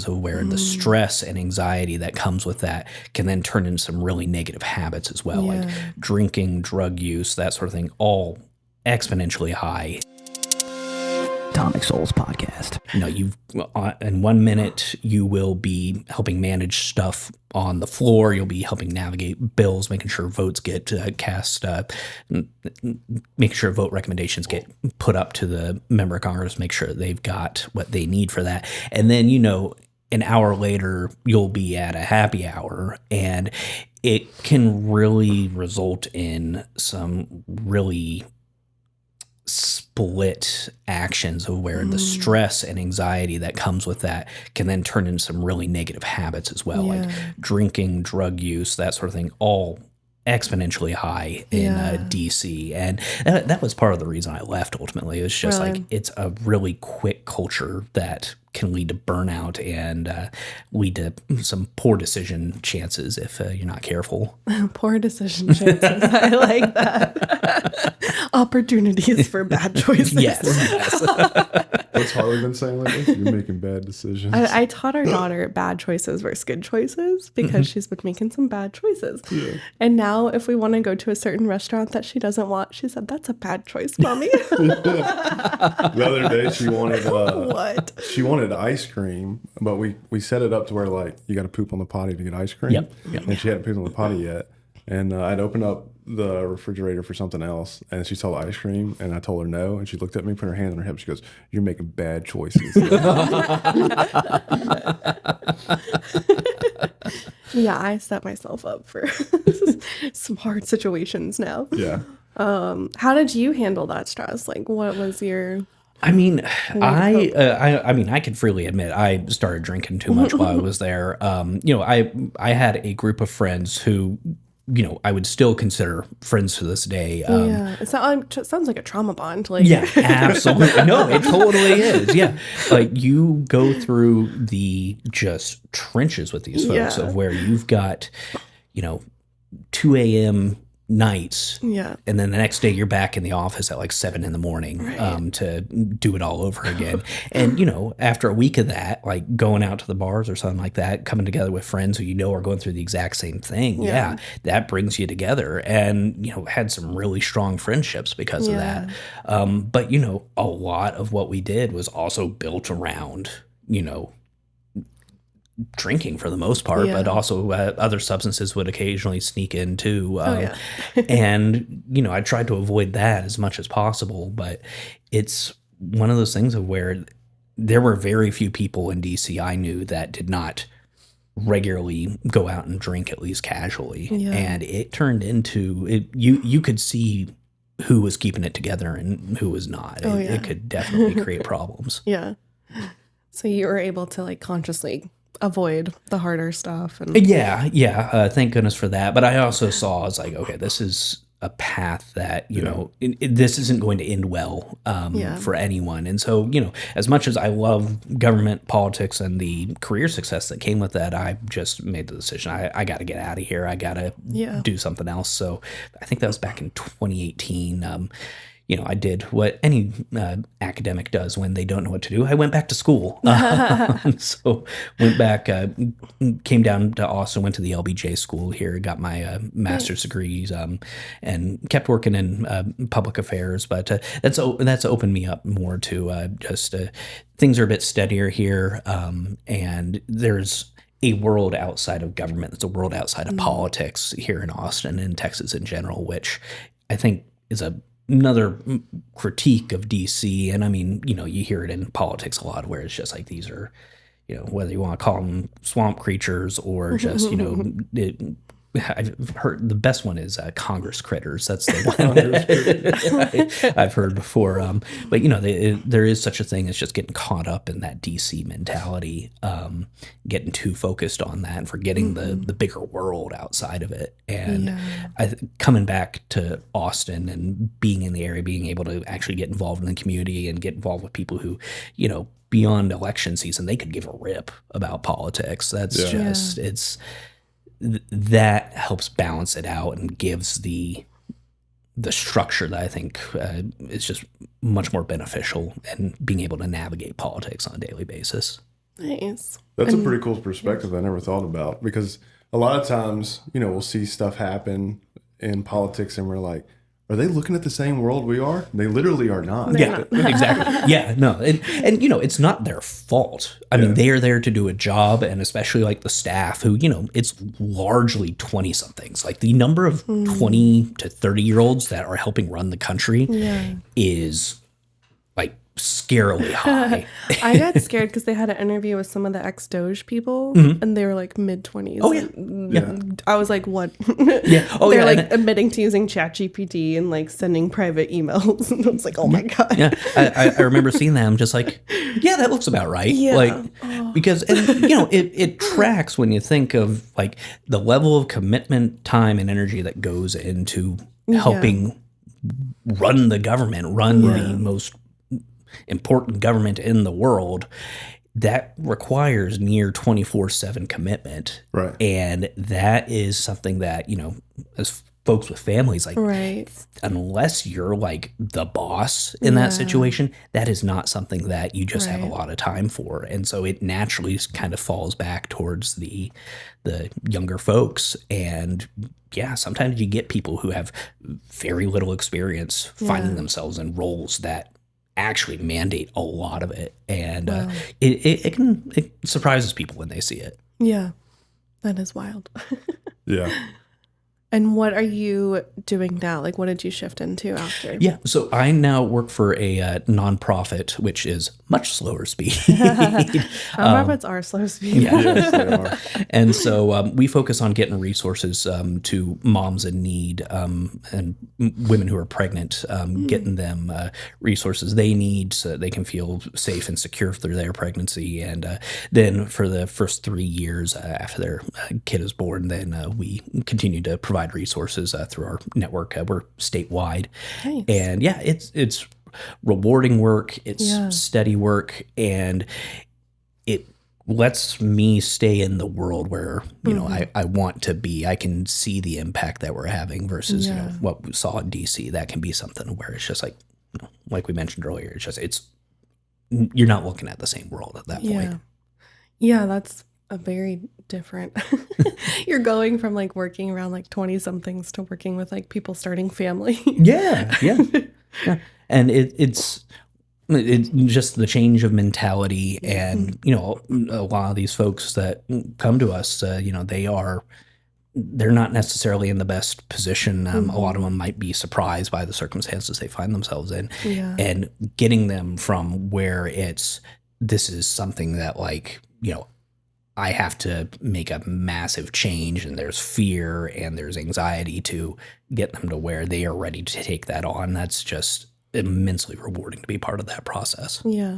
actions of where the stress and anxiety that comes with that can then turn into some really negative habits as well, like drinking, drug use, that sort of thing, all exponentially high. Atomic Souls podcast. In 1 minute, you will be helping manage stuff on the floor. You'll be helping navigate bills, making sure votes get cast, making sure vote recommendations get put up to the member of Congress, make sure they've got what they need for that. And then, an hour later, you'll be at a happy hour, and it can really result in some really split actions of where the stress and anxiety that comes with that can then turn into some really negative habits as well, like drinking, drug use, that sort of thing, all exponentially high in DC. And that was part of the reason I left ultimately. It was just like, it's a really quick culture that can lead to burnout and lead to some poor decision chances if you're not careful. Poor decision chances. I like that. Opportunities for bad choices. Yes. What's Harley been saying lately? You're making bad decisions. I taught our daughter bad choices versus good choices because she's been making some bad choices. Yeah. And now if we want to go to a certain restaurant that she doesn't want, she said, "That's a bad choice, Mommy." The other day she wanted what? She wanted ice cream, but we set it up to where like you got to poop on the potty to get ice cream. Yep. And she hadn't pooped on the potty yet. And I'd opened up the refrigerator for something else, and she saw the ice cream, and I told her no, and she looked at me, put her hand on her hip, she goes, "You're making bad choices." Yeah, I set myself up for some hard situations now. Yeah. How did you handle that stress? Like, what was your... I mean, I can freely admit I started drinking too much while I was there. I had a group of friends who, I would still consider friends to this day. It sounds like a trauma bond. Yeah, absolutely. No, it totally is. Yeah. Like you go through the just trenches with these folks of where you've got, 2 a.m. nights. Yeah. And then the next day you're back in the office at like 7 a.m. To do it all over again. And, after a week of that, like going out to the bars or something like that, coming together with friends who are going through the exact same thing. Yeah. That brings you together and, had some really strong friendships because of that. But, a lot of what we did was also built around, drinking for the most part, but also other substances would occasionally sneak in too. And, I tried to avoid that as much as possible, but it's one of those things of where there were very few people in DC I knew that did not regularly go out and drink, at least casually. And it turned into you could see who was keeping it together and who was not. It could definitely create problems. Yeah. So you were able to like consciously avoid the harder stuff. And thank goodness for that. But I also saw, I was like, okay, this is a path that, this isn't going to end well for anyone. And so, as much as I love government politics and the career success that came with that, I just made the decision, I got to get out of here. I got to do something else. So I think that was back in 2018. I did what any academic does when they don't know what to do. I went back to school. So went back, came down to Austin, went to the LBJ school here, got my master's degrees, and kept working in public affairs. But that's opened me up more to just things are a bit steadier here, and there's a world outside of government. There's a world outside of politics here in Austin and Texas in general, which I think is another critique of DC. And I mean, you hear it in politics a lot where it's just like, these are, whether you want to call them swamp creatures or just, I've heard the best one is Congress critters. That's the one I've heard before. But there is such a thing as just getting caught up in that DC mentality, getting too focused on that and forgetting the bigger world outside of it. And coming back to Austin and being in the area, being able to actually get involved in the community and get involved with people who, beyond election season, they could give a rip about politics. That's it's. That helps balance it out and gives the structure that I think is just much more beneficial and being able to navigate politics on a daily basis. Nice. That's a pretty cool perspective I never thought about, because a lot of times, we'll see stuff happen in politics and we're like, are they looking at the same world we are? They literally are not. Yeah, exactly. Yeah, no. And it's not their fault. I mean, they are there to do a job, and especially like the staff who, it's largely 20-somethings. Like the number of 20 to 30-year-olds that are helping run the country is like scarily high. I got scared because they had an interview with some of the ex-Doge people, and they were like mid-20s. Oh, yeah. I was like, what? Yeah. Oh, They're yeah. like admitting to using ChatGPT and like sending private emails. And I was like, oh my God. Yeah. I remember seeing them just like, yeah, that looks about right. Yeah. Like, because, and it tracks when you think of like the level of commitment, time, and energy that goes into helping run the government, run the most important government in the world. That requires near 24/7 commitment. Right. And that is something that, as folks with families, like, unless you're like the boss in that situation, that is not something that you just have a lot of time for. And so it naturally kind of falls back towards the younger folks. And yeah, sometimes you get people who have very little experience finding themselves in roles that actually mandate a lot of it, and it surprises people when they see it. Yeah, that is wild. Yeah. And what are you doing now? Like, what did you shift into after? Yeah, so I now work for a nonprofit, which is much slower speed. Nonprofits are slow speed. Yeah. Yes, they are. And so we focus on getting resources to moms in need and women who are pregnant, getting them resources they need so that they can feel safe and secure through their pregnancy. And then for the first 3 years after their kid is born, then we continue to provide resources through our network. We're statewide. Nice. And yeah, it's rewarding work. It's steady work. And it lets me stay in the world where, I want to be. I can see the impact that we're having versus, what we saw in DC. That can be something where it's just like we mentioned earlier, you're not looking at the same world at that point. Yeah, that's a very different. You're going from like working around like 20 somethings to working with like people starting family. Yeah. And it's just the change of mentality. And, a lot of these folks that come to us, they're not necessarily in the best position. A lot of them might be surprised by the circumstances they find themselves in. And getting them from where this is something that I have to make a massive change, and there's fear and there's anxiety, to get them to where they are ready to take that on. That's just immensely rewarding to be part of that process. Yeah.